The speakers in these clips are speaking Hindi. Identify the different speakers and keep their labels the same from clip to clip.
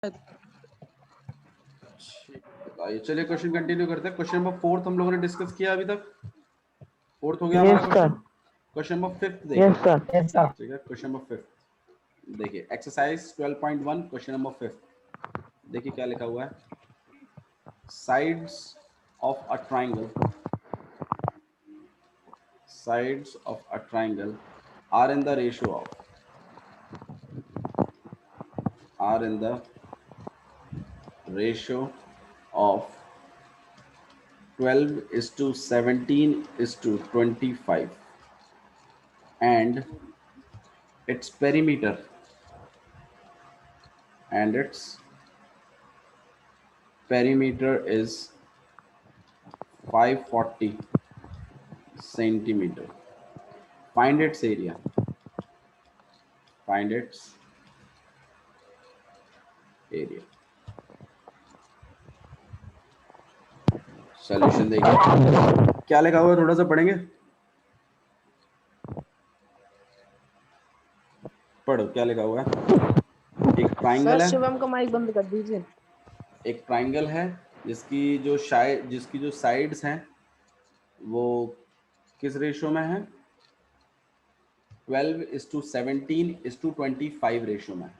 Speaker 1: चलिए क्वेश्चन कंटिन्यू करते हैं। क्वेश्चन नंबर 4 हम लोगों ने डिस्कस किया अभी तक। 4 हो गया हमारा क्वेश्चन। क्वेश्चन नंबर 5 देखिए। ठीक है, क्वेश्चन नंबर 5 देखिए, एक्सरसाइज 12.1 क्वेश्चन नंबर 5 देखिए क्या लिखा हुआ है। Sides of a triangle, sides of a triangle are in the ratio of are in the ratio of 12:17:25 and its perimeter is 540 centimeter. Find its area. Find its area. Solution देखिए क्या लिखा हुआ है, थोड़ा सा पढ़ेंगे। पढ़ो क्या लिखा हुआ है। एक ट्राइंगल है,
Speaker 2: शिवम का माइक बंद कर दीजिए।
Speaker 1: एक ट्राइंगल है जिसकी जो साइड्स हैं वो किस रेशियो में है, 12:17:25 रेशियो में है।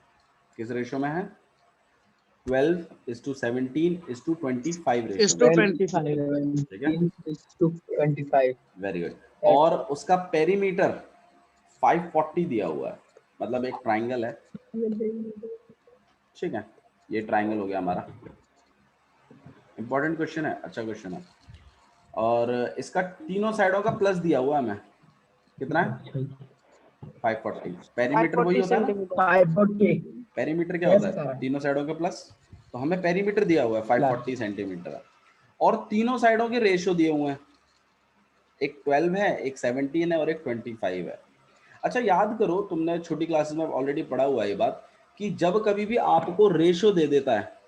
Speaker 1: किस रेशियो में है, 12:17:25 रेशियो में।
Speaker 3: 25
Speaker 1: ठीक है,
Speaker 3: 25
Speaker 1: वेरी गुड। और उसका पेरीमीटर 540 दिया हुआ है, मतलब एक ट्राइंगल है। ठीक है, ये ट्राइंगल हो गया हमारा। इंपॉर्टेंट क्वेश्चन है, अच्छा क्वेश्चन है। और इसका तीनों साइडों का प्लस दिया हुआ है हमें, कितना है 540। पेरीमीटर वही
Speaker 2: 540
Speaker 1: होता है ना,
Speaker 2: सेंटीमीटर।
Speaker 3: 540
Speaker 1: पेरीमीटर क्या होता है, तीनों साइडों का प्लस। तो हमें पेरीमीटर दिया हुआ है 540 सेंटीमीटर और तीनों साइडों के रेशियो दिए हुए हैं, एक 12 है, एक 17 है और एक 25 है। अच्छा याद करो, तुमने छोटी क्लासेस में ऑलरेडी पढ़ा हुआ है ये बात कि जब कभी भी आपको रेशियो दे देता है,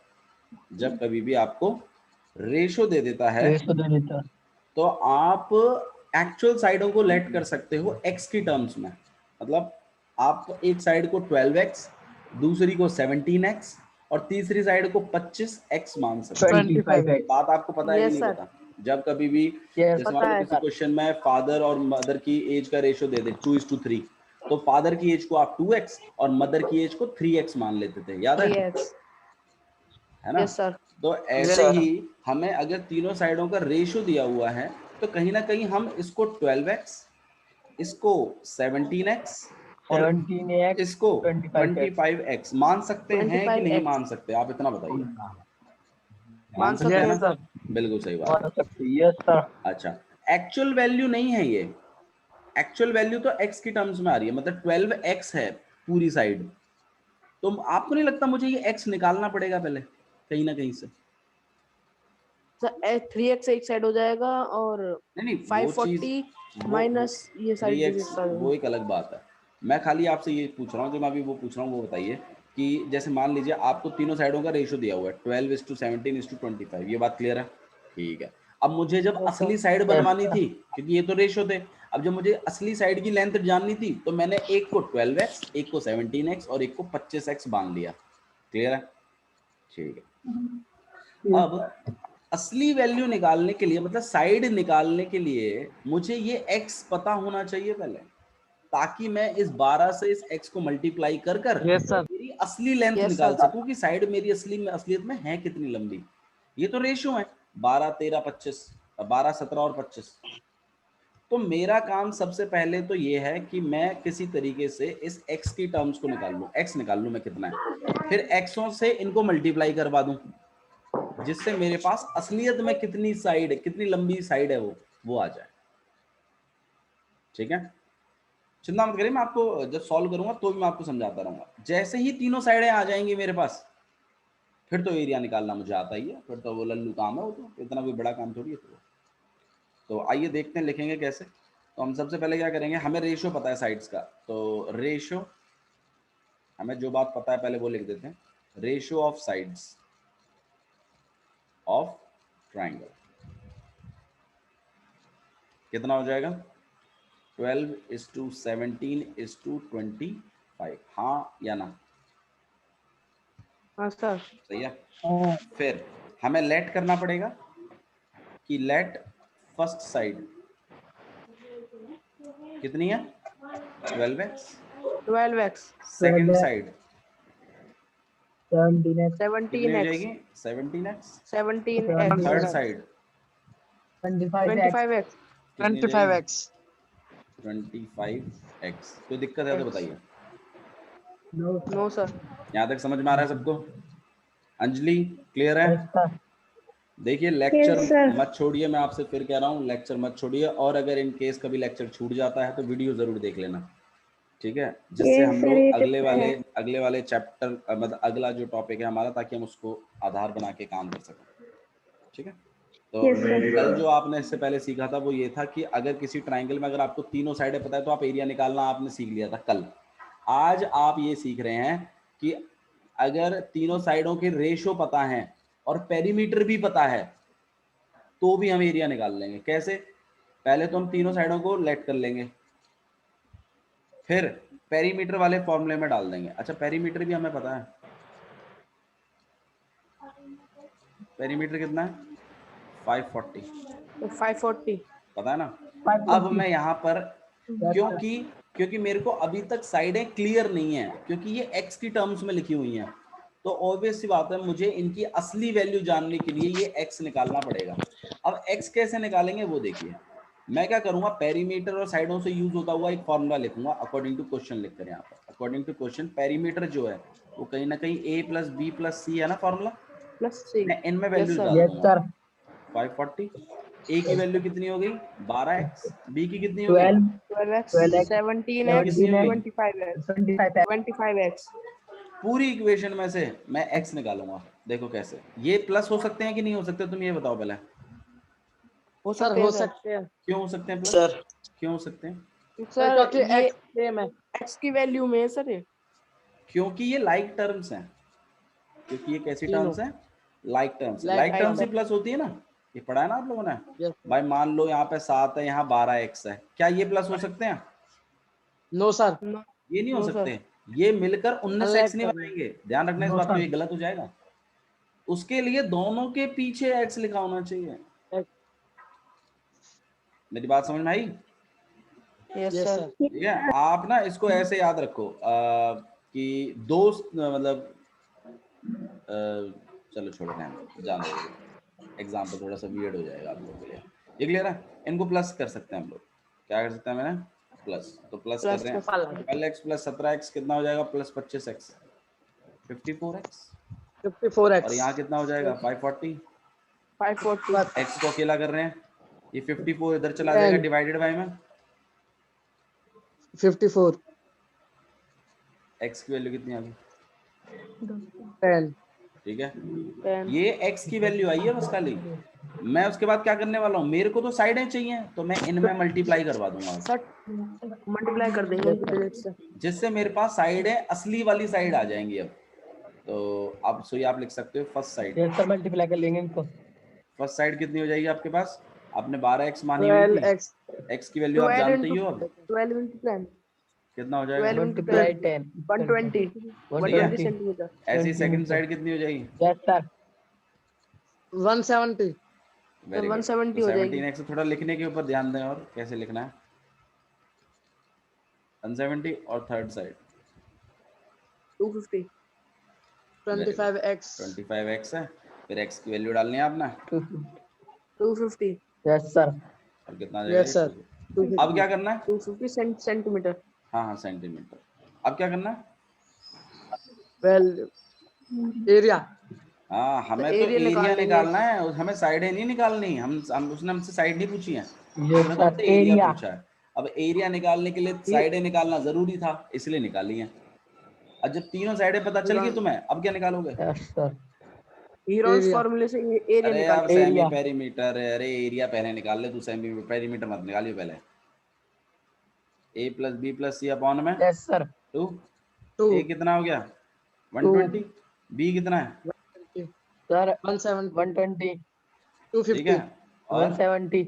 Speaker 1: जब कभी भी आपको रेशियो दे देता है तो आप एक्चुअल साइडों को लेट कर सकते हो एक्स की टर्म्स में। मतलब आप एक साइड को 12x, दूसरी को 17x और तीसरी साइड को 25x मान सकते हो।
Speaker 3: 25
Speaker 1: बात आपको पता है कि नहीं पता। जब कभी भी जैसे मान लो किसी क्वेश्चन में फादर और मदर की एज का रेशियो दे दे 2:3, तो फादर की एज को आप 2x और मदर की एज को 3x मान लेते थे, याद है ना। तो ऐसे ही हमें अगर तीनों साइडों का रेशियो दिया हुआ है तो कहीं ना कहीं हम इसको 12x, इसको 17x और
Speaker 3: 17x
Speaker 1: इसको
Speaker 3: 25x
Speaker 1: 25x मान सकते हैं कि नहीं मान सकते, आप इतना बताइए। मान सकते हैं ना, बिल्कुल सही बात है।
Speaker 3: Yes sir.
Speaker 1: अच्छा, एक्चुअल वैल्यू नहीं है ये, एक्चुअल वैल्यू तो x की टर्म्स में आ रही है, मतलब 12x है पूरी साइड। तो आपको नहीं लगता मुझे ये x निकालना पड़ेगा पहले कहीं ना कहीं से।
Speaker 2: 3x एक साइड हो जाएगा और
Speaker 1: नहीं
Speaker 2: 540 माइनस ये साइड
Speaker 1: 3x वो एक अलग बात है। मैं खाली आपसे ये पूछ रहा हूँ, जो मैं अभी वो पूछ रहा हूँ वो बताइए कि जैसे मान लीजिए आपको तीनों साइडों का रेशियो दिया हुआ है 12:17:25, ये बात क्लियर है। ठीक है, अब मुझे जब असली साइड बनवानी थी, क्योंकि ये तो रेशियो थे, अब जब मुझे असली साइड की लेंथ जाननी थी तो मैंने एक को 12x, एक को 17x और एक को 25x बांध लिया। क्लियर है, ठीक है। अब असली वैल्यू निकालने के लिए, मतलब साइड निकालने के लिए मुझे ये x पता होना चाहिए पहले, ताकि मैं इस 12 से इस x को मल्टीप्लाई कर कर मेरी असली लेंथ निकाल सकूं कि साइड मेरी असलियत में है कितनी लंबी। ये तो रेशियो है 12, 13, 25, 12, 17 और 25। तो मेरा काम सबसे पहले तो ये है कि मैं किसी तरीके से इस x की टर्म्स को निकाल लूं, x निकाल लूं मैं कितना है, फिर xों से इनको मल्टीप्लाई करवा दूं, जिससे मेरे पास असलियत में कितनी साइड, कितनी लंबी साइड है वो आ जाए। ठीक है, चिंता मत करिए, मैं आपको जब सॉल्व करूंगा तो भी मैं आपको समझाता रहूंगा। जैसे ही तीनों साइडें आ जाएंगी मेरे पास, फिर तो एरिया निकालना मुझे आता ही है, फिर तो वो लल्लू काम है, वो तो इतना कोई बड़ा काम थोड़ी है। तो आइए देखते हैं लिखेंगे कैसे। तो हम सबसे पहले क्या करेंगे, हमें रेशियो पता है साइड्स का, तो रेशियो, हमें जो बात पता है पहले वो लिख देते हैं। Ratio of sides of triangle कितना हो जाएगा, 12:17:25, हाँ या ना।
Speaker 2: हाँ सर।
Speaker 1: सही है।
Speaker 3: हाँ,
Speaker 1: फिर हमें लेट करना पड़ेगा कि लेट फर्स्ट साइड कितनी है 12x,
Speaker 2: 12x,
Speaker 1: second
Speaker 3: 12x,
Speaker 1: side
Speaker 3: 17x,
Speaker 1: कितनी हो
Speaker 2: 17x,
Speaker 1: जाएगी 17x,
Speaker 2: 17x,
Speaker 1: third
Speaker 3: 17x,
Speaker 1: side
Speaker 3: 25x,
Speaker 2: 25x,
Speaker 1: कितनी हो जाएगी
Speaker 4: 25x
Speaker 1: 25x। कोई दिक्कत है तो बताइए।
Speaker 3: no,
Speaker 2: no sir.
Speaker 1: यहाँ तक समझ में आ रहा है सबको? अंजलि क्लियर है?
Speaker 3: yes sir,
Speaker 1: देखिए लेक्चर मत छोड़िए, मैं आपसे फिर कह रहा हूँ लेक्चर मत छोड़िए, और अगर इन केस कभी लेक्चर छूट जाता है तो वीडियो जरूर देख लेना, ठीक है, जिससे हम लोग अगले वाले चैप्टर मतलब अगला जो टॉपिक है हमारा, ताकि हम उसको आधार बना के काम कर सकें, ठीक है। तो कल जो आपने इससे पहले सीखा था वो ये था कि अगर किसी ट्राइंगल में अगर आपको तीनों साइडें पता है तो आप एरिया निकालना आपने सीख लिया था कल। आज आप ये सीख रहे हैं कि अगर तीनों साइडों के रेशो पता है और पेरीमीटर भी पता है तो भी हम एरिया निकाल लेंगे। कैसे? पहले तो हम तीनों साइडों को लेट कर लेंगे, फिर पेरीमीटर वाले फॉर्मूले में डाल देंगे। अच्छा पेरीमीटर भी हमें पता है, पेरीमीटर कितना है 540,
Speaker 2: 540।
Speaker 1: पता है ना।
Speaker 3: 540,
Speaker 1: अब मैं यहाँ पर
Speaker 3: yes sir,
Speaker 1: क्योंकि मेरे को अभी तक साइडें क्लियर नहीं है, क्योंकि ये एक्स की टर्म्स में लिखी हुई हैं, तो ऑब्वियस सी बात है मुझे इनकी असली वैल्यू जानने के लिए ये एक्स निकालना पड़ेगा। अब एक्स कैसे निकालेंगे वो देखिए। मैं क्या करूंगा, पेरीमीटर और साइडों से यूज होता हुआ एक फॉर्मूला लिखूंगा अकॉर्डिंग टू क्वेश्चन लिखकर। यहाँ पर अकॉर्डिंग टू क्वेश्चन पेरीमीटर जो है वो कहीं ना कहीं a प्लस बी प्लस सी है ना फॉर्मूला,
Speaker 2: प्लस 3।
Speaker 1: मैं इनमें
Speaker 2: यस
Speaker 1: वैल्यूज
Speaker 2: सर।
Speaker 1: डाल
Speaker 3: yes
Speaker 1: दूंगा।
Speaker 3: sir,
Speaker 1: 540, ए की वैल्यू कितनी हो गई 12x, बी की कितनी हो गई
Speaker 3: 12,
Speaker 2: 12x,
Speaker 3: 12x,
Speaker 2: 17x,
Speaker 1: कितनी हो गई?
Speaker 2: 25x,
Speaker 3: 25x,
Speaker 2: 25x।
Speaker 1: पूरी इक्वेशन में से मैं x निकालूंगा। देखो कैसे, ये प्लस हो सकते हैं कि नहीं हो सकते, तुम ये बताओ पहले।
Speaker 2: हो
Speaker 4: सर
Speaker 2: सकते
Speaker 4: हो
Speaker 2: हैं सर।
Speaker 4: सकते हैं
Speaker 1: क्यों हो सकते हैं प्लस?
Speaker 4: सर
Speaker 1: क्यों हो सकते हैं?
Speaker 4: सर
Speaker 2: सर
Speaker 4: क्योंकि
Speaker 2: ये
Speaker 4: x सेम है।
Speaker 2: x की वैल्यू में है सर ये।
Speaker 1: क्योंकि ये लाइक टर्म्स हैं। क्योंकि ये कैसी
Speaker 4: तीनों
Speaker 1: टर्म्स हैं? Like terms.
Speaker 4: Like
Speaker 1: like terms ही
Speaker 4: terms।
Speaker 1: प्लस होती है ना, ये पढ़ा है ना आप लोगों ने।
Speaker 4: यस
Speaker 1: भाई मान लो यहाँ पे 7 है, यहाँ 12x है, क्या ये प्लस हो सकते हैं?
Speaker 4: No sir
Speaker 2: no.
Speaker 1: ये नहीं हो
Speaker 2: नो
Speaker 1: सकते,
Speaker 2: सर।
Speaker 1: ये मिलकर 19x
Speaker 4: अनलाइक
Speaker 1: नहीं
Speaker 4: करना
Speaker 1: बनाएंगे। ध्यान रखना इस
Speaker 3: no
Speaker 1: बात को,
Speaker 3: sir,
Speaker 1: ये गलत हो जाएगा। उसके लिए दोनों के पीछे x लिखा होना चाहिए। मेरी बात समझ में आई?
Speaker 2: Yes
Speaker 4: yes
Speaker 2: sir.
Speaker 4: सर
Speaker 1: ठीक है, आप ना इसको ऐसे याद रखो कि दो मतलब चलो छोड़ो, जान दो, एग्जाम्पल थोड़ा सा वियर्ड हो जाएगा आप लोगों के लिए। ये क्लियर है? इनको प्लस कर सकते हैं हम लोग। क्या कर सकते हैं मैंने? प्लस। तो प्लस कर
Speaker 2: प्लस
Speaker 1: रहे हैं, 12x प्लस 17x कितना हो जाएगा? Plus 25x 54x। और
Speaker 4: 54x
Speaker 1: यहाँ कितना हो जाएगा 540।
Speaker 2: 540।
Speaker 1: x को अकेला कर रहे हैं, ये 54 इधर चला
Speaker 4: 10
Speaker 1: जाएगा डिवाइडेड बाय में,
Speaker 4: 54
Speaker 1: x की वैल्यू कितनी आ गई?
Speaker 4: 10
Speaker 1: ठीक है,
Speaker 2: 10।
Speaker 1: ये x की वैल्यू आई है बस खाली। मैं उसके बाद क्या करने वाला हूँ, मेरे को तो साइडें चाहिए, तो मैं इनमें मल्टीप्लाई करवा दूंगा,
Speaker 2: सर मल्टीप्लाई कर देंगे इनकी डिजिट से।
Speaker 1: जिससे मेरे पास साइडें असली वाली साइड आ जाएंगी। अब तो अब सो आप लिख सकते हो first side.
Speaker 3: yes sir, multiply कर लेंगे इनको,
Speaker 1: फर्स्ट साइड कितनी हो जाएगी आपके पास? आपने 12x मानी हुई थी,
Speaker 4: 12x
Speaker 1: x की वैल्यू आप
Speaker 2: 12
Speaker 1: जानते ही
Speaker 2: into
Speaker 1: हो। अब
Speaker 2: 12 into 10।
Speaker 1: कितना हो जाएगा?
Speaker 2: 12 into
Speaker 3: multiply
Speaker 2: 10।
Speaker 3: 10,
Speaker 2: 120। 120 सेंटीमीटर।
Speaker 1: ऐसी सेकंड
Speaker 3: 20
Speaker 1: साइड कितनी हो जाएगी?
Speaker 3: yes sir,
Speaker 4: 170
Speaker 1: very good.
Speaker 2: 170
Speaker 1: तो
Speaker 2: हो जाएगी।
Speaker 1: 17x थोड़ा लिखने के ऊपर ध्यान दें, और कैसे लिखना है 170, और थर्ड साइड
Speaker 2: 250।
Speaker 4: 25x
Speaker 1: 25x है, फिर x की वैल्यू डालनी है आपने,
Speaker 2: 250।
Speaker 3: yes sir,
Speaker 1: और कितना आ
Speaker 4: यस
Speaker 1: जाएगा?
Speaker 4: सर
Speaker 1: अब क्या करना है?
Speaker 2: 250 सेंटीमीटर।
Speaker 1: हाँ हाँ सेंटीमीटर। अब क्या करना है?
Speaker 4: वेल एरिया
Speaker 1: हाँ हमें तो
Speaker 2: एरिया
Speaker 1: एरिया
Speaker 2: निकाल
Speaker 1: निकालना है, हमें साइडें नहीं निकालनी। हम उसने हमसे साइड नहीं पूछी है,
Speaker 3: yes
Speaker 1: उसने तो
Speaker 3: sir,
Speaker 1: हमसे एरिया
Speaker 3: area,
Speaker 1: पूछा है। अब एरिया निकालने के लिए साइडें निकालना जरूरी था, इसलिए निकाली है। अब जब तीनों साइडें पता चल गई तुम्हें, अब क्या निकालोगे?
Speaker 3: yes sir,
Speaker 2: हीरोल्स
Speaker 4: एरिया
Speaker 2: फॉर्मूले से एरिया
Speaker 1: अरे
Speaker 2: निकाल।
Speaker 1: अब सेमी
Speaker 3: area,
Speaker 1: पेरीमीटर, अरे एरिया पहले निकाल ले तू, सेमी पेरीमीटर मत निकालियो पहले। a plus B plus C upon में
Speaker 3: yes sir,
Speaker 1: 2।
Speaker 4: 2
Speaker 1: a कितना हो गया
Speaker 3: 2
Speaker 1: 120, b कितना है?
Speaker 3: sir,
Speaker 4: 170
Speaker 3: 120,
Speaker 1: ठीक है,
Speaker 4: 250
Speaker 1: और
Speaker 3: 170,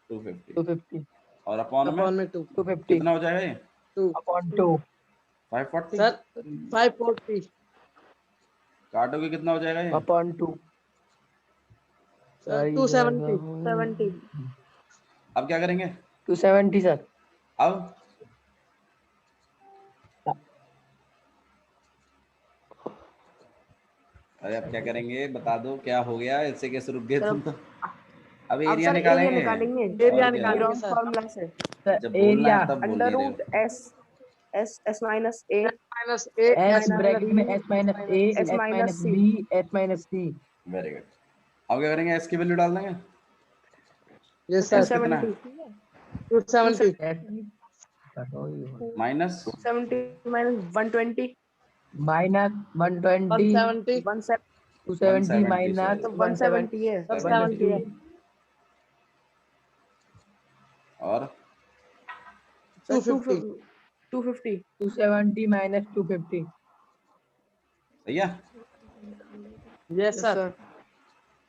Speaker 1: 250,
Speaker 3: 250,
Speaker 1: और अपॉन में
Speaker 4: अपॉन में 2
Speaker 3: 250
Speaker 1: कितना हो जाएगा ये
Speaker 4: 2
Speaker 3: upon 2,
Speaker 1: 540।
Speaker 4: सर 540
Speaker 1: काटोगे कितना हो जाएगा ये?
Speaker 3: अपॉन 2
Speaker 4: सर 270
Speaker 2: 70
Speaker 1: अब क्या करेंगे?
Speaker 3: 270 सर।
Speaker 1: अब अरे अब क्या करेंगे बता दो, क्या हो गया? इससे कैसे रुक गए
Speaker 2: सर,
Speaker 1: तुम तो? अब
Speaker 2: अब
Speaker 1: एरिया
Speaker 2: सर एरिया
Speaker 1: निकालेंगे।
Speaker 2: निकालेंगे।
Speaker 4: एरिया
Speaker 1: और क्या?
Speaker 4: निकालेंगे
Speaker 2: हीरोस
Speaker 4: सर।
Speaker 2: फॉर्मूला से
Speaker 1: जब बोलना
Speaker 3: एरिया
Speaker 1: है तब बोल
Speaker 2: अंडर
Speaker 1: नहीं रहे
Speaker 2: रूट
Speaker 1: हो।
Speaker 2: S minus A
Speaker 4: minus A
Speaker 3: S
Speaker 2: minus
Speaker 3: bracket में
Speaker 2: B,
Speaker 3: S minus A
Speaker 2: S
Speaker 3: S
Speaker 2: minus
Speaker 3: minus
Speaker 2: C।
Speaker 3: B S minus C.
Speaker 1: Very good. अब क्या करेंगे? एस की वैल्यू डाल देंगे।
Speaker 4: यस
Speaker 2: टू
Speaker 4: सर
Speaker 1: एस कितना है?
Speaker 2: 70
Speaker 4: 270
Speaker 1: minus
Speaker 2: 270 minus 120
Speaker 3: minus 120
Speaker 4: 170
Speaker 3: 270
Speaker 1: 170
Speaker 3: minus
Speaker 1: sorry
Speaker 2: 170 है।
Speaker 4: 170 है
Speaker 3: 170
Speaker 1: और
Speaker 2: सर
Speaker 4: 250
Speaker 2: 250
Speaker 3: 270 माइनस 250
Speaker 1: सही है।
Speaker 4: Yes
Speaker 2: yes
Speaker 4: sir
Speaker 2: sir.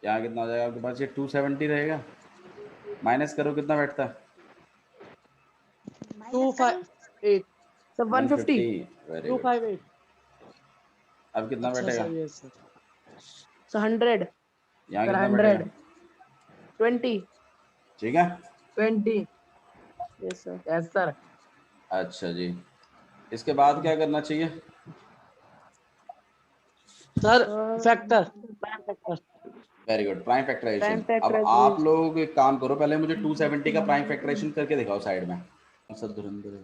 Speaker 1: यहाँ कितना हो जाएगा आपके पास? ये 270 रहेगा, माइनस करो कितना बैठता है?
Speaker 4: 258
Speaker 2: सर 150
Speaker 1: वेरी गुड।
Speaker 4: 258
Speaker 1: अब कितना
Speaker 4: अच्छा
Speaker 1: बैठेगा?
Speaker 4: सर यस सर
Speaker 2: सर 100
Speaker 1: यहाँ
Speaker 3: सर
Speaker 1: कितना
Speaker 3: 100
Speaker 1: बैठेगा?
Speaker 2: 20
Speaker 1: ठीक है।
Speaker 3: 20
Speaker 2: यस सर।
Speaker 3: Yes sir.
Speaker 1: अच्छा जी, इसके बाद क्या करना चाहिए?
Speaker 4: Sir factor
Speaker 1: very good, prime
Speaker 2: Prime
Speaker 1: फैक्टराइजेशन। अब
Speaker 2: factorization।
Speaker 1: आप लोग एक काम करो, पहले मुझे 270 का प्राइम फैक्टराइजेशन करके दिखाओ साइड में। सर धुरंधर है।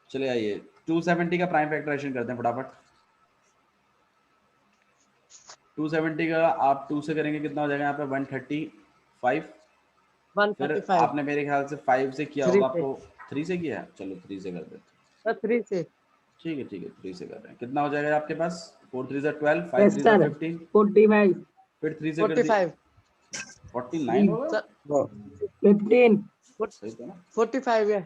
Speaker 1: चले आइए 270 का प्राइम फैक्टराइजेशन करते हैं फटाफट। 270 का आप 2 से करेंगे कितना हो जाएगा यहाँ पे? 135। फिर
Speaker 4: 135
Speaker 1: आपने मेरे ख्याल से 5 से किया
Speaker 4: 3
Speaker 1: होगा,
Speaker 4: से
Speaker 1: आपको 3 से किया है। चलो 3 से कर देते हैं।
Speaker 4: सर 3 से
Speaker 1: ठीक है 3 से कर रहे हैं। कितना हो जाएगा आपके पास? 4 3 12, 5
Speaker 3: यस
Speaker 1: 3
Speaker 3: सर
Speaker 1: 15।
Speaker 3: 45
Speaker 1: फिर 3 से कर दिए
Speaker 4: 45
Speaker 1: 49 होगा।
Speaker 4: सर
Speaker 3: 15
Speaker 1: सही था ना?
Speaker 4: 45 है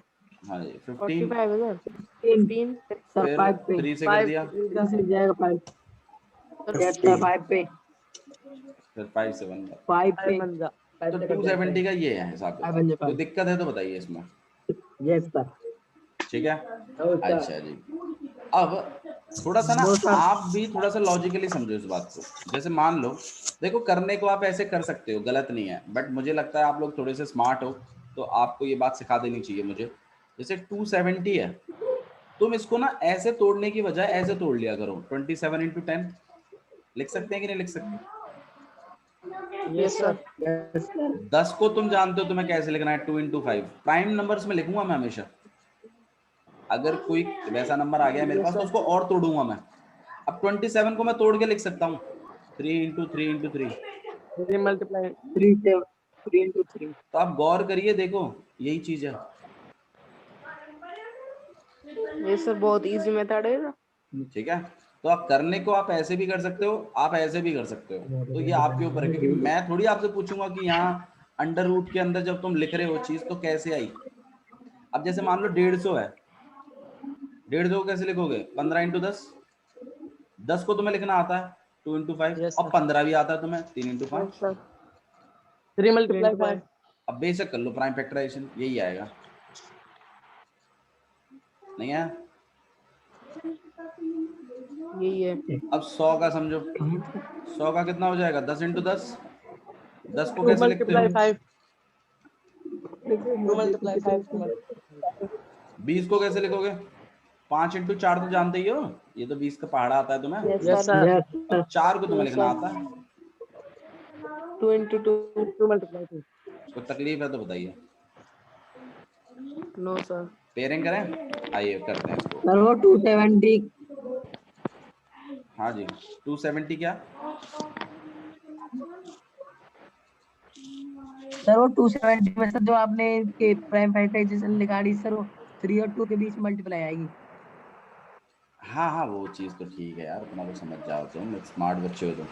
Speaker 1: हाँ जी 15।
Speaker 2: 45 है सर।
Speaker 3: 15
Speaker 2: 15
Speaker 3: सर
Speaker 1: फिर
Speaker 3: 5 पे
Speaker 1: 3 से कर
Speaker 4: 5
Speaker 1: दिया,
Speaker 3: इधर से जाएगा 5 यस सर 5 पे
Speaker 1: फिर 5 से 1।
Speaker 3: 5 पे
Speaker 4: 5 बन जा
Speaker 1: तो 270 का ये है हिसाब
Speaker 3: फाइव
Speaker 1: किताब।
Speaker 3: बन जाए
Speaker 1: कोई
Speaker 3: 5
Speaker 1: दिक्कत है तो बताइए इसमें।
Speaker 3: Yes sir.
Speaker 1: ठीक है।
Speaker 3: नो सर
Speaker 1: अच्छा जी, अब थोड़ा सा ना
Speaker 3: नो सर
Speaker 1: आप भी थोड़ा सा लॉजिकली समझो इस बात को। जैसे मान लो, देखो करने को आप ऐसे कर सकते हो, गलत नहीं है, बट मुझे लगता है आप लोग थोड़े से स्मार्ट हो तो आपको ये बात सिखा देनी चाहिए मुझे। जैसे 270 है, तुम इसको ना ऐसे तोड़ने की बजाय ऐसे तोड़ लिया करो। 27 इंटू 10 लिख सकते हैं कि नहीं लिख सकते?
Speaker 4: यस सर
Speaker 3: यस सर
Speaker 1: 10 को तुम जानते हो तुम्हें कैसे लिखना है? 2 इंटू 5 प्राइम नंबर्स में लिखूंगा मैं हमेशा। अगर कोई वैसा नंबर आ गया मेरे पास तो उसको और तोड़ूंगा मैं। अब 27 को मैं तोड़ के लिख सकता हूँ 3 इंटू 3 इंटू 3।
Speaker 4: 3 मल्टीप्लाई
Speaker 3: 3 से 3 into 3
Speaker 1: तो आप गौर करिए, देखो यही चीज है।
Speaker 2: ये सर बहुत इजी मेथड है सर।
Speaker 1: ठीक है, तो आप करने को आप ऐसे भी कर सकते हो, आप ऐसे भी कर सकते हो। तो ये आपके ऊपर है, क्योंकि मैं थोड़ी आपसे पूछूंगा कि यहाँ अंडर रूट के अंदर जब तुम लिख रहे हो चीज तो कैसे आई। अब जैसे मान लो 150 है, 150 को कैसे लिखोगे? 15 इंटू 10। 10 को तुम्हें लिखना आता है 2 इंटू 5,
Speaker 4: यस
Speaker 1: और
Speaker 4: सर
Speaker 1: 15 भी आता है तुम्हें 3 इंटू 5।
Speaker 2: Yes sir.
Speaker 4: 3 मल्टीप्लाई 5
Speaker 1: अब बेशक कर लो प्राइम फैक्टराइजेशन, यही आएगा। नहीं है?
Speaker 2: यही है।
Speaker 1: अब 100 का समझो, 100 का कितना हो जाएगा? 10 इंटू 10। 10 को
Speaker 4: 2
Speaker 1: कैसे लिखते हो?
Speaker 4: मल्टीप्लाई 5 2 मल्टीप्लाई 5
Speaker 1: 20 को कैसे लिखोगे? 5 इंटू 4 तो जानते ही हो, ये तो 20 का पहाड़ा आता है तुम्हें।
Speaker 2: Yes
Speaker 4: yes
Speaker 2: sir.
Speaker 4: Sir
Speaker 3: yes
Speaker 1: अब 4 को तुम्हें
Speaker 2: Yes,
Speaker 1: लिखना
Speaker 2: sir.
Speaker 1: आता है।
Speaker 2: 2 into 2
Speaker 4: 2 मल्टीप्लाई 2
Speaker 1: कोई तकलीफ है तो बताइए।
Speaker 2: No sir.
Speaker 1: पेयरिंग करें? आइए करते हैं इसको।
Speaker 3: सर वो 270
Speaker 1: हाँ जी 270 क्या?
Speaker 3: सर वो 270 में सर जो आपने के प्राइम फैक्टराइजेशन निकाली सर वो 3 और 2 के बीच मल्टीप्लाई आएगी।
Speaker 1: हाँ हाँ वो चीज़ तो ठीक है यार, अपना तो समझ जाओ तुम, स्मार्ट बच्चे हो तुम।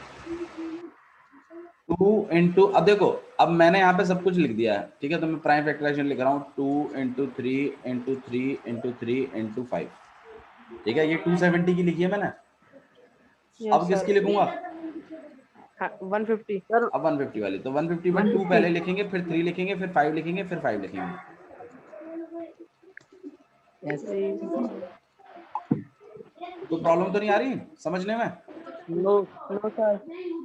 Speaker 1: 2 इंटू, अब देखो अब मैंने यहाँ पे सब कुछ लिख दिया है, ठीक है, तो मैं प्राइम फैक्टराइजेशन लिख रहा हूँ 2 इंटू 3 इंटू 3 इंटू 3 इंटू 5। ठीक है, ये 270 की लिखी है मैंने।
Speaker 2: यस
Speaker 1: अब किसकी
Speaker 2: सर।
Speaker 1: लिखूंगा?
Speaker 2: 150
Speaker 4: सर
Speaker 1: अब 150 वाली। तो 150 में 2 पहले लिखेंगे, फिर 3 लिखेंगे, फिर 5 लिखेंगे, फिर 5 लिखेंगे।
Speaker 3: यस
Speaker 1: तो प्रॉब्लम तो नहीं आ रही समझने में?
Speaker 4: नो नो सर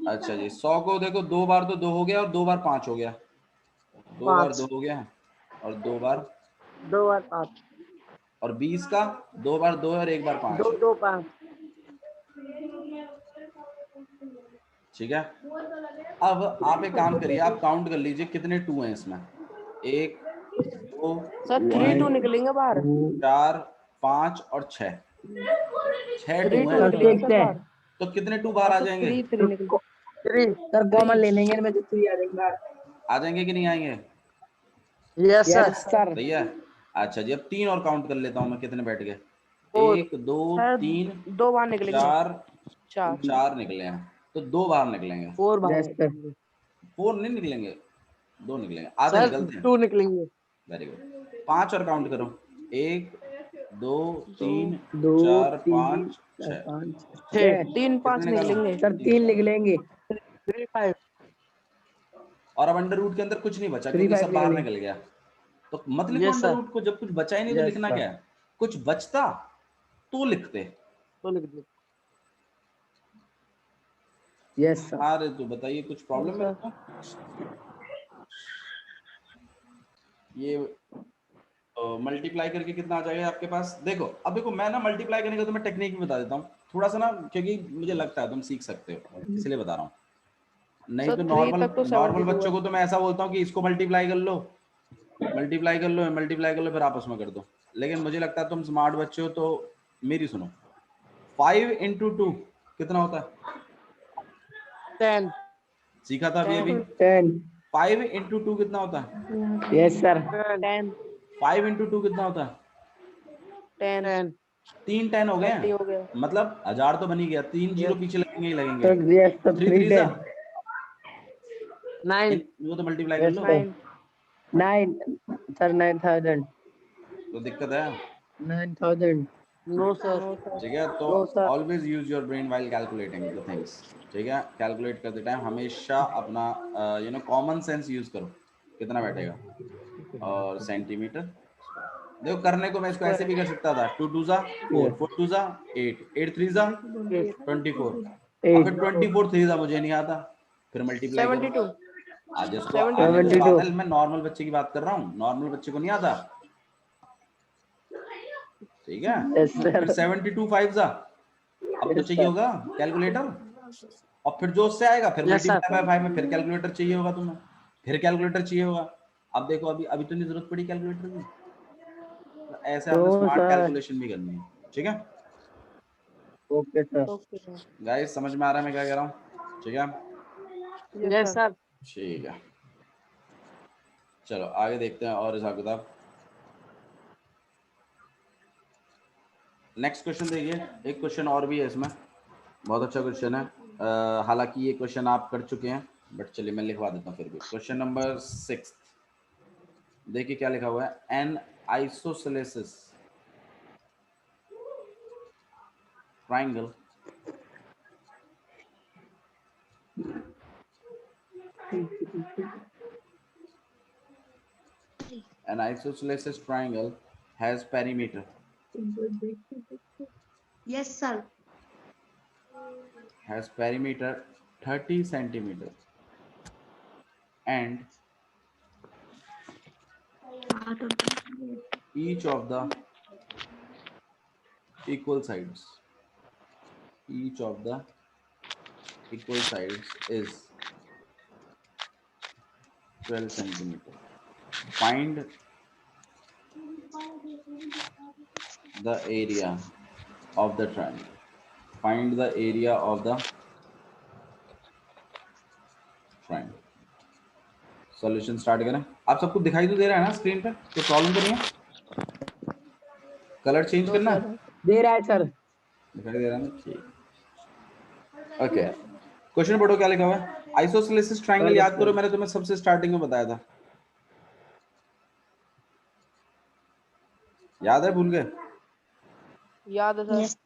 Speaker 1: अच्छा जी, 100 को देखो 2 बार तो 2 हो गया और 2 बार 5 हो गया, 2 बार 2 हो गया और 2 बार
Speaker 4: 2 बार 5
Speaker 1: और 20 का 2 बार 2 और 1 बार 5।
Speaker 4: 2 2 5
Speaker 1: ठीक है, अब आप एक काम करिए, आप काउंट कर लीजिए कितने 2 हैं इसमें। 1 2
Speaker 2: सर 3-2 निकलेंगे बाहर,
Speaker 1: 4 5 और 6, 6 2
Speaker 2: 3-2
Speaker 1: हैं,
Speaker 3: सर
Speaker 2: निकलेंगे
Speaker 3: 6
Speaker 2: सर
Speaker 3: 6
Speaker 2: बाहर।
Speaker 1: तो कितने 2 बाहर आ
Speaker 2: तो
Speaker 1: जाएंगे?
Speaker 2: 3-3 निकले।
Speaker 4: 3
Speaker 3: सर कॉमन ले लेंगे इनमें से 3 आ जाएंगे बाहर।
Speaker 1: आ जाएंगे कि नहीं आएंगे?
Speaker 4: Yes sir
Speaker 3: yes sir.
Speaker 1: सही है। अच्छा जी, अब 3 और काउंट कर लेता हूँ मैं, कितने बैठ गए?
Speaker 4: 4
Speaker 1: 1 2
Speaker 2: सर
Speaker 1: 3
Speaker 2: 2 बाहर निकलेंगे,
Speaker 1: 4,
Speaker 2: 4।
Speaker 1: 4 निकले हैं, तो 2 बाहर निकलेंगे,
Speaker 4: 4
Speaker 3: यस
Speaker 4: बाहर
Speaker 3: सर।
Speaker 1: 4 नहीं निकलेंगे, 2 निकलेंगे, आधे
Speaker 4: सर
Speaker 1: निकलते हैं।
Speaker 4: 2 निकलेंगे।
Speaker 1: Very good. 5 और काउंट करो, 1 2 3
Speaker 3: 2
Speaker 1: 4
Speaker 3: 3
Speaker 1: 5
Speaker 3: 4
Speaker 1: 6,
Speaker 3: 5
Speaker 4: 6
Speaker 3: 6
Speaker 2: 3-5
Speaker 1: कितने निकालो?
Speaker 2: निकलेंगे।
Speaker 3: सर 3 निकलेंगे।
Speaker 4: 3 5
Speaker 1: और अब अंडर रूट के अंदर कुछ नहीं बचा
Speaker 3: 3
Speaker 1: क्योंकि
Speaker 3: 5
Speaker 1: सब बाहर
Speaker 3: निकलेंगे।
Speaker 1: निकल गया, तो मत लिखो
Speaker 4: यस
Speaker 1: अंडर
Speaker 4: सर
Speaker 1: रूट को, जब कुछ बचा ही नहीं तो
Speaker 3: यस
Speaker 1: लिखना
Speaker 3: सर।
Speaker 1: क्या है? कुछ बचता तो लिखते।
Speaker 4: तो लिख दो।
Speaker 3: Yes sir.
Speaker 1: अरे तो बताइए, कुछ प्रॉब्लम है
Speaker 2: सर
Speaker 1: इसको? ये मल्टीप्लाई करके कितना आ जाएगा आपके पास? देखो, अब देखो मैं ना मल्टीप्लाई करने का तो मैं टेक्निक भी बता देता हूँ थोड़ा सा ना, क्योंकि मुझे लगता है तुम सीख सकते हो, इसलिए बता रहा हूँ। नहीं
Speaker 2: सर
Speaker 1: तो
Speaker 2: 3
Speaker 1: नॉर्मल
Speaker 2: तक तो
Speaker 1: नॉर्मल
Speaker 2: 72
Speaker 1: बच्चों
Speaker 2: है।
Speaker 1: को तो मैं ऐसा बोलता हूँ कि इसको मल्टीप्लाई कर लो, मल्टीप्लाई कर लो, मल्टीप्लाई कर लो, फिर आपस में कर दो। लेकिन मुझे लगता है तुम स्मार्ट बच्चे हो, तो मेरी सुनो। 5 इंटू 2 कितना होता है?
Speaker 4: 10
Speaker 1: सीखा था अभी अभी।
Speaker 3: 10
Speaker 1: 5 इंटू 2 कितना होता है?
Speaker 3: Yes sir.
Speaker 4: 10
Speaker 1: 5 इंटू 2 कितना होता है?
Speaker 2: 10
Speaker 4: 10
Speaker 1: 3 10 हो गए
Speaker 2: 30
Speaker 1: हैं,
Speaker 2: हो गया।
Speaker 1: मतलब 1000 तो बन ही गया, 3 जीरो
Speaker 2: यस
Speaker 1: पीछे लगेंगे ही लगेंगे।
Speaker 3: सर यस सर
Speaker 1: 3
Speaker 3: 3
Speaker 1: 3 सा
Speaker 3: 10
Speaker 4: 9
Speaker 1: वो तो मल्टीप्लाई कर
Speaker 3: यस
Speaker 1: लो,
Speaker 3: सर
Speaker 2: 9
Speaker 3: 9 सर 9000
Speaker 1: तो दिक्कत है।
Speaker 3: 9000
Speaker 4: नो सर
Speaker 2: नो सर।
Speaker 1: ठीक है, तो
Speaker 3: no sir.
Speaker 1: Always use your brain while calculating the things. ठीक है, कैलकुलेट करते टाइम हमेशा अपना कॉमन सेंस यूज करो, कितना बैठेगा। और सेंटीमीटर, देखो करने को मैं इसको ऐसे भी कर सकता था, 2 2 जा 4 4 2 जा 8 8 3 जा 24, अब फिर
Speaker 3: 8
Speaker 1: 24 3 जा मुझे नहीं आता, फिर मल्टीप्लाई करो।
Speaker 2: 72
Speaker 1: आज जिसको आने को
Speaker 2: 72
Speaker 1: बात
Speaker 3: 72
Speaker 1: है, मैं नॉर्मल बच्चे की बात कर रहा हूँ, नॉर्मल बच्चे को नहीं आता। ठीक है,
Speaker 3: यस
Speaker 1: फिर
Speaker 3: सर
Speaker 1: 72 5 जा, अब तो
Speaker 3: यस
Speaker 1: चाहिए
Speaker 3: सर
Speaker 1: होगा कैलकुलेटर, और फिर जो उससे आएगा फिर
Speaker 4: यस सर
Speaker 1: मल्टीप्लाई बाय 5 में फिर कैलकुलेटर चाहिए होगा तुम्हें, फिर कैलकुलेटर चाहिए होगा। अब देखो अभी अभी तो नहीं जरूरत पड़ी कैलकुलेटर की, तो ऐसे
Speaker 3: नो
Speaker 1: आपने स्मार्ट
Speaker 3: सर।
Speaker 1: कैलकुलेशन भी करनी है। ठीक है
Speaker 3: okay sir.
Speaker 2: Okay sir.
Speaker 1: Guys, समझ में आ रहा है मैं क्या कह रहा हूँ? ठीक है,
Speaker 2: यस
Speaker 4: यस
Speaker 2: सर।
Speaker 4: सर
Speaker 1: ठीक है, चलो आगे देखते हैं और हिसाब किताब। नेक्स्ट क्वेश्चन देखिए, एक क्वेश्चन और भी है इसमें, बहुत अच्छा क्वेश्चन है। हालांकि ये क्वेश्चन आप कर चुके हैं, बट चलिए मैं लिखवा देता हूँ फिर भी। क्वेश्चन नंबर 6, देखिए क्या लिखा हुआ है। An isosceles triangle an isosceles triangle has perimeter
Speaker 5: Yes, sir.
Speaker 1: 30 centimeter and each of the equal sides is 12 centimeter. Find the area of the triangle. Find the area of the triangle. Solution start करें। आप सबको दिखाई तो दे रहा है ना स्क्रीन पे? कोई प्रॉब्लम तो नहीं है? कलर चेंज
Speaker 2: नो
Speaker 1: करना है?
Speaker 2: सर।
Speaker 3: दे रहा है सर।
Speaker 1: दिखाई दे रहा है ना? ठीक। ओके, क्वेश्चन पढ़ो क्या लिखा हुआ है। आइसोसेलेसिस ट्रायंगल याद करो, मैंने तुम्हें सबसे स्टार्टिंग में बताया था, याद है? भूल गए?
Speaker 2: याद है सर।
Speaker 5: Yes.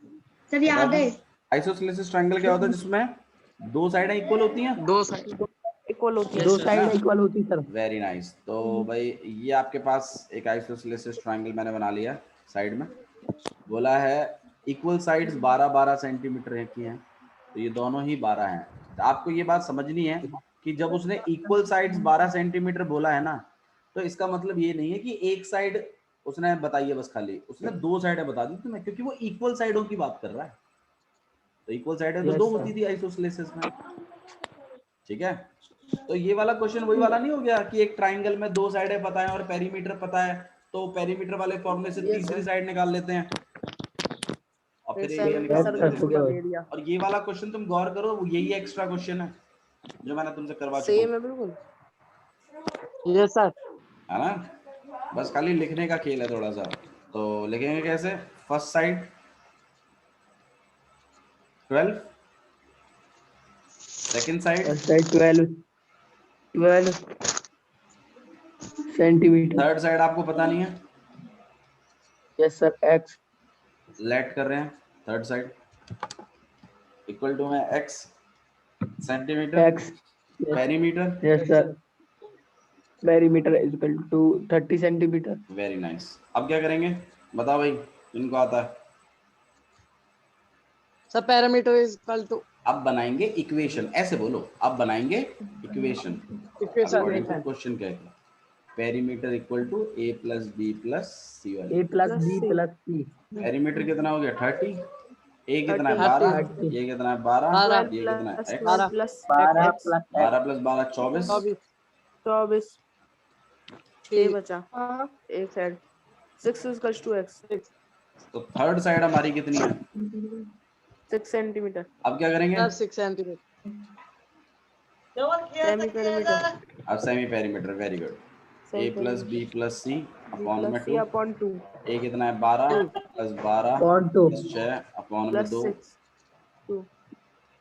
Speaker 5: सर याद है।
Speaker 1: आइसोसेलेसिस ट्रायंगल क्या होता है? जिसमें दो साइडें इक्वल होती हैं।
Speaker 4: दो साइड
Speaker 2: इक्वल होती है।
Speaker 3: दो साइड इक्वल होती सर।
Speaker 1: Very nice. तो भाई ये आपके पास एक आइसोसेलेसिस ट्रायंगल मैंने बना लिया साइड में। बोला है इक्वल साइड्स 12 12 सेंटीमीटर की हैं, तो ये दोनों ही 12 हैं। तो आपको ये बात समझनी है कि जब उसने इक्वल साइड्स 12 सेंटीमीटर बोला है ना, तो इसका मतलब ये नहीं है कि एक साइड उसने बताई है बस, खाली उसने दो साइडें बता दी तुम्हें, क्योंकि वो इक्वल साइडों की बात कर रहा है। तो इक्वल साइडें तो
Speaker 3: Yes,
Speaker 1: दो
Speaker 3: sir.
Speaker 1: होती थी आइसोसेलेसिस में, ठीक है। तो ये वाला क्वेश्चन वही वाला नहीं हो गया कि एक ट्राइंगल में दो साइडें पता है और पेरीमीटर पता है, तो पेरीमीटर वाले फॉर्मूले से तीसरी साइड निकाल लेते हैं और फिर एरिया निकाल
Speaker 3: Yes,
Speaker 1: लेते
Speaker 3: sir.
Speaker 1: हैं।
Speaker 3: Together.
Speaker 1: और ये वाला क्वेश्चन तुम गौर करो, वो यही एक्स्ट्रा क्वेश्चन है जो मैंने तुमसे करवा चुका
Speaker 2: सेम
Speaker 1: हूँ,
Speaker 2: है बिल्कुल।
Speaker 4: Yes sir.
Speaker 1: है ना। बस खाली लिखने का खेल है थोड़ा सा। तो लिखेंगे कैसे? First side 12, second side
Speaker 3: First side 12 centimeter.
Speaker 1: Third side आपको पता नहीं है,
Speaker 3: Yes, sir. X.
Speaker 1: लेट कर रहे हैं थर्ड साइड इक्वल टू में x centimetre,
Speaker 3: X. Yes,
Speaker 1: perimeter.
Speaker 3: yes, sir. Perimeter is equal to 30 centimeter.
Speaker 1: Very nice. अब क्या करेंगे बताओ भाई, इनको आता है।
Speaker 4: Sir parameter is equal to
Speaker 1: अब बनाएंगे इक्वेशन, ऐसे बोलो, अब बनाएंगे इक्वेशन अकॉर्डिंग टू क्वेश्चन क्या है। Perimeter equal to a plus B plus C वाली।
Speaker 3: A plus
Speaker 2: Plus
Speaker 3: B
Speaker 2: C.
Speaker 3: plus C.
Speaker 1: Perimeter कितना हो गया 30, a कितना है
Speaker 2: 30,
Speaker 1: 12,
Speaker 3: 30,
Speaker 1: ये कितना है 12,
Speaker 4: 12
Speaker 1: ये कितना है
Speaker 2: plus
Speaker 1: x,
Speaker 2: 12 plus
Speaker 3: 12
Speaker 2: x,
Speaker 3: plus
Speaker 1: 12 plus 12 24,
Speaker 4: 24
Speaker 2: 24 6 बचा एक साइड 6 इक्वल्स टू x,
Speaker 1: तो थर्ड साइड हमारी कितनी है?
Speaker 2: 6 सेंटीमीटर।
Speaker 1: अब क्या करेंगे?
Speaker 4: Sir 6 centimetre.
Speaker 2: सेमी पेरीमीटर,
Speaker 1: अब semi perimeter, very good. a plus B plus C upon में 2,
Speaker 2: अपॉन 2
Speaker 1: a कितना है 12 प्लस 12
Speaker 3: Upon 2.
Speaker 1: प्लस 6 अपॉन में
Speaker 2: प्लस
Speaker 1: 2
Speaker 2: 6 2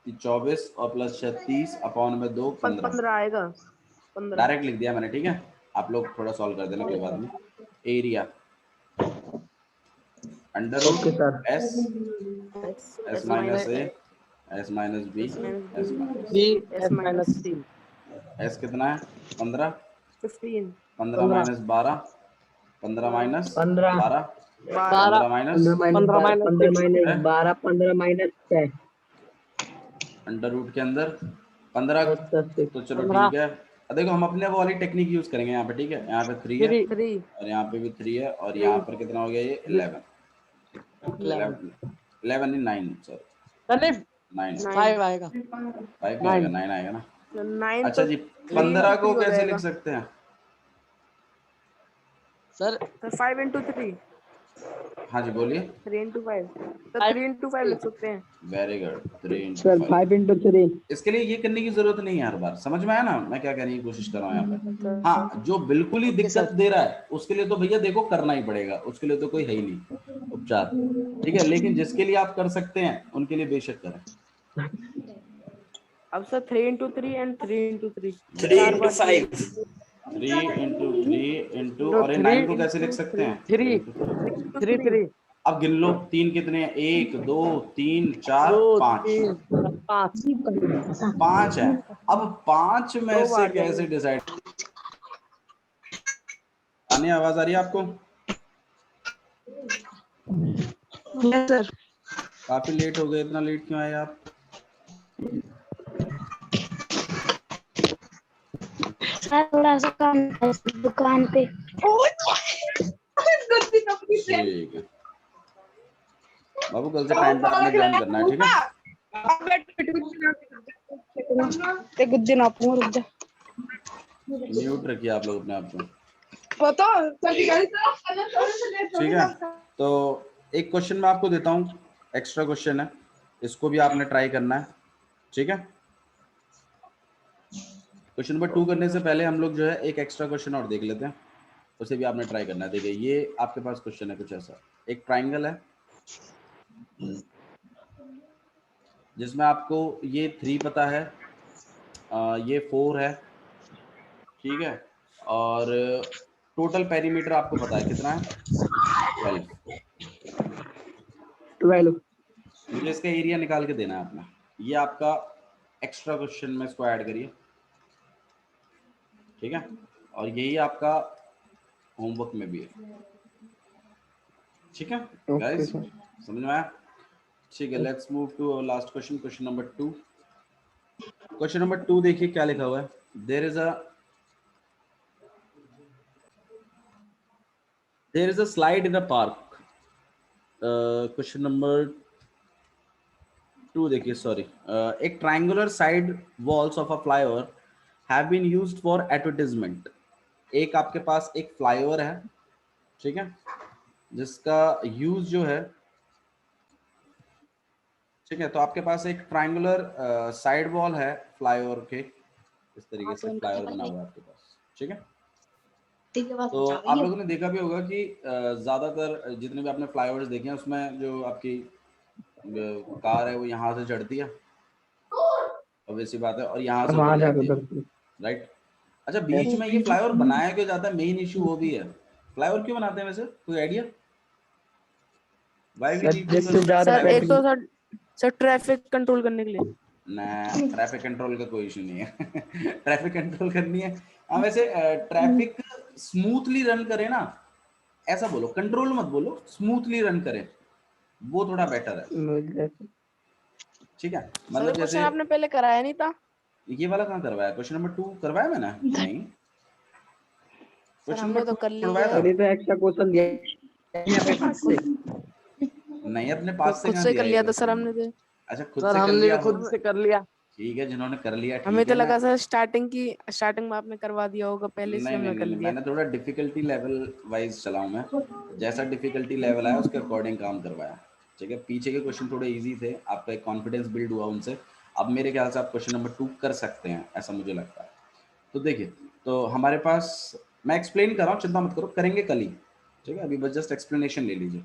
Speaker 1: 24 और प्लस 6 30 अपॉन में 2 15।
Speaker 2: 15 आएगा 15
Speaker 1: डायरेक्ट लिख दिया मैंने, ठीक है। आप लोग थोड़ा सॉल्व कर देना कोई बात नहीं। Area under root
Speaker 3: Okay, sir.
Speaker 1: S, S minus A, S minus B, S minus
Speaker 4: B
Speaker 2: S
Speaker 4: S
Speaker 2: minus
Speaker 4: minus
Speaker 2: C,
Speaker 4: C.
Speaker 1: S कितना है 15,
Speaker 2: 15
Speaker 1: 15 minus 12, 15 minus
Speaker 3: 15
Speaker 1: 12,
Speaker 4: 12
Speaker 1: 15 minus
Speaker 3: 15 minus
Speaker 4: 15
Speaker 3: 12, 15
Speaker 4: minus
Speaker 3: minus 12, 15 minus 6.
Speaker 1: Under root के अंदर 15।
Speaker 3: Yes, sir. 6.
Speaker 1: तो चलो
Speaker 4: 15
Speaker 1: ठीक है, देखो हम अपने वाली टेक्निक यूज करेंगे यहाँ पे, ठीक है। यहाँ पे 3 है
Speaker 4: 3
Speaker 2: 3
Speaker 1: और यहाँ पे भी 3 है और यहाँ पर कितना हो गया ये 11, 11 नहीं 9, सॉरी
Speaker 4: सर
Speaker 1: 9,
Speaker 4: 5 आएगा
Speaker 1: 5 क्यों आएगा, 9 आएगा ना।
Speaker 2: 9
Speaker 1: अच्छा
Speaker 2: तो
Speaker 1: जी,
Speaker 2: 3
Speaker 1: 15 को
Speaker 2: हो
Speaker 1: कैसे
Speaker 2: जाएगा।
Speaker 1: लिख सकते हैं?
Speaker 4: सर
Speaker 2: तो 5 into 3
Speaker 1: हाँ जी बोलिए।
Speaker 2: 3 into 5 तो 3 into 5 लिख सकते हैं।
Speaker 1: Very good, 3 into
Speaker 3: Sir,
Speaker 1: 5।
Speaker 3: 5 into 3.
Speaker 1: इसके लिए ये करने की जरूरत नहीं है, हर बार समझ में आया ना मैं क्या कहने की कोशिश कर रहा हूँ यहाँ पे। हाँ, जो बिल्कुल ही दिक्कत दे रहा है उसके लिए तो भैया देखो करना ही पड़ेगा, उसके लिए तो कोई है ही नहीं उपचार, ठीक है। लेकिन जिसके लिए आप कर सकते हैं उनके लिए बेशक करें।
Speaker 2: अब सर 3 into 3 and 3 into 3
Speaker 1: 3
Speaker 2: चार
Speaker 1: into
Speaker 2: बार
Speaker 1: 5, 3 into 3 into,
Speaker 4: तो
Speaker 1: और ये 9 को कैसे लिख सकते हैं?
Speaker 4: 3 3 3
Speaker 1: अब गिन लो, 3 कितने हैं? 1 2 3 4
Speaker 4: 2
Speaker 1: 5,
Speaker 4: 3 5
Speaker 1: 5 है। अब 5 में
Speaker 2: दो
Speaker 1: से
Speaker 2: बार
Speaker 1: कैसे डिसाइड? आने आवाज आ रही है आपको?
Speaker 5: Yes sir.
Speaker 1: काफी लेट हो गए, इतना लेट क्यों आए आप?
Speaker 5: सर थोड़ा सा काम था दुकान पे।
Speaker 1: ठीक है बाबू, कल से टाइम पे आपने ज्वाइन करना है, ठीक है।
Speaker 2: गुज्जे ना रुक जा
Speaker 1: म्यूट रखिए आप लोग अपने आप को, ठीक है। तो एक क्वेश्चन मैं आपको देता हूँ, एक्स्ट्रा क्वेश्चन है, इसको भी आपने ट्राई करना है, ठीक है। क्वेश्चन नंबर 2 करने से पहले हम लोग जो है एक एक्स्ट्रा क्वेश्चन और देख लेते हैं, उसे भी आपने ट्राई करना है। देखिए ये आपके पास क्वेश्चन है कुछ ऐसा, एक ट्राइंगल है जिसमें आपको ये 3 पता है, ये 4 है, ठीक है, और टोटल पेरीमीटर आपको पता है कितना है
Speaker 3: 12.
Speaker 1: मुझे इसका एरिया निकाल के देना है अपना। ये आपका एक्स्ट्रा क्वेश्चन में इसको ऐड करिए, ठीक है, और यही आपका होमवर्क में भी है, ठीक है गाइस, समझ में आया? ठीक है, let's move to our last question, question number 2। Question number 2 देखिए क्या लिखा हुआ है। There is a slide in a park. Question number 2 देखिए, सॉरी, एक triangular side walls of a flyover have been used for advertisement. एक आपके पास एक फ्लाईओवर है, ठीक है, जिसका यूज जो है, ठीक है, तो आपके पास एक ट्रायंगुलर साइड वॉल है फ्लाईओवर के, इस तरीके से फ्लाईओवर बना हुआ है आपके पास, ठीक है। तो आप लोगों ने देखा भी होगा कि ज्यादातर जितने भी आपने फ्लाईओवर्स देखे हैं उसमें जो आपकी कार है वो यहाँ से चढ़ती है, ऑब्वियस सी बात है, और यहाँ से उतर जाती है, राइट। अच्छा, बीच में ये फ्लाईओवर बनाया क्यों जाता है, मेन इशू वो भी है। फ्लाईओवर क्यों बनाते हैं वैसे, कोई idea? Why we need to construct
Speaker 2: sir एक
Speaker 1: फ्लाईओवर?
Speaker 2: तो सर ट्रैफिक कंट्रोल करने के लिए।
Speaker 1: ना, ट्रैफिक कंट्रोल का कोई इशू नहीं है। ट्रैफिक कंट्रोल करनी है, हाँ वैसे ट्रैफिक स्मूथली रन करे ना, ऐसा बोलो, कंट्रोल मत बोलो, स्मूथली रन करे, वो थोड़ा बेटर है, ठीक है। मतलब
Speaker 2: सर
Speaker 1: जैसे
Speaker 2: क्वेश्चन आपने पहले कराया नहीं था?
Speaker 1: ये वाला कहाँ करवाया, क्वेश्चन नंबर 2 करवाया मैंने? नहीं,
Speaker 2: सर
Speaker 1: क्वेश्चन
Speaker 2: हमने
Speaker 1: नंबर
Speaker 2: तो
Speaker 1: 2
Speaker 2: कर ली
Speaker 1: करवाया था।
Speaker 2: है।
Speaker 3: तो एक्स्ट्रा क्वेश्चन दिया अपने पास से।
Speaker 1: नहीं, अपने पास से
Speaker 2: खुद
Speaker 1: कहाँ
Speaker 2: से
Speaker 1: दिया
Speaker 2: कर
Speaker 1: ये
Speaker 2: लिया था सर
Speaker 1: क्वेश्चन?
Speaker 2: हमने तो।
Speaker 1: अच्छा, खुद
Speaker 4: सर
Speaker 1: से कर
Speaker 4: हमने
Speaker 1: लिया
Speaker 4: भी
Speaker 1: हो,
Speaker 4: खुद से कर लिया।
Speaker 1: ठीक है, जिन्होंने कर लिया
Speaker 2: हमें
Speaker 1: ठीक
Speaker 2: तो
Speaker 1: है।
Speaker 2: लगा सर स्टार्टिंग में आपने करवा दिया होगा पहले, इसलिए हमने कर
Speaker 1: नहीं,
Speaker 2: लिया।
Speaker 1: मैंने थोड़ा डिफिकल्टी लेवल वाइज चला हूं मैं, जैसा डिफिकल्टी लेवल आया उसके अकॉर्डिंग काम करवाया, ठीक है। पीछे के क्वेश्चन थोड़े इजी थे, आपका एक कॉन्फिडेंस बिल्ड हुआ उनसे, अब मेरे ख्याल से आप क्वेश्चन नंबर 2 कर सकते हैं, ऐसा मुझे लगता है। तो देखिए, तो हमारे पास, मैं एक्सप्लेन कर रहा हूँ, चिंता मत करो, करेंगे कल ही, ठीक है, अभी बस जस्ट एक्सप्लेनेशन ले लीजिए।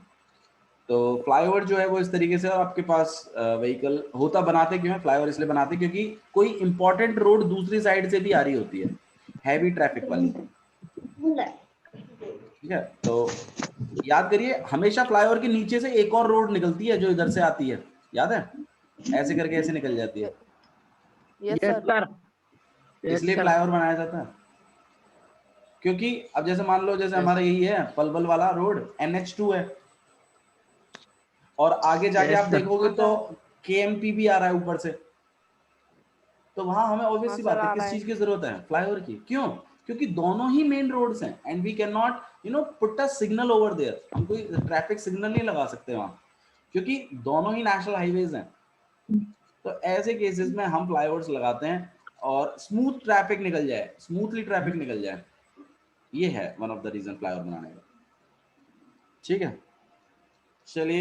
Speaker 1: तो फ्लाईओवर जो है वो इस तरीके से, और आपके पास व्हीकल होता, बनाते क्यों है फ्लाईओवर, इसलिए बनाते क्योंकि कोई इंपॉर्टेंट रोड दूसरी साइड से भी आ रही होती है, हैवी ट्रैफिक वाली, ठीक है। तो याद करिए, हमेशा फ्लाईओवर के नीचे से एक और रोड निकलती है जो इधर से आती है, याद है, ऐसे करके ऐसे निकल जाती है,
Speaker 2: यस
Speaker 3: यस
Speaker 2: सर।
Speaker 3: सर,
Speaker 1: इसलिए फ्लाईओवर बनाया जाता है। क्योंकि अब जैसे मान लो, जैसे हमारा यही है पलवल वाला रोड, NH2 है, और आगे जाके आप देखोगे तो KMP भी आ रहा है ऊपर से, तो वहां हमें ऑब्वियस
Speaker 2: हाँ
Speaker 1: सी
Speaker 2: सर
Speaker 1: बात है
Speaker 2: आ
Speaker 1: किस
Speaker 2: रहा है।
Speaker 1: चीज की जरूरत है, फ्लाईओवर की। क्यों? क्योंकि दोनों ही मेन रोड्स हैं, and we can not put a signal over there, हम कोई ट्रैफिक सिग्नल नहीं लगा सकते वहां, क्योंकि दोनों ही नेशनल हाईवेज हैं। तो ऐसे केसेस में हम फ्लाईओवर्स लगाते हैं और स्मूथ ट्रैफिक निकल जाए, स्मूथली ट्रैफिक निकल जाए, ये है one of the reason flyover बनाने का, ठीक है। चलिए।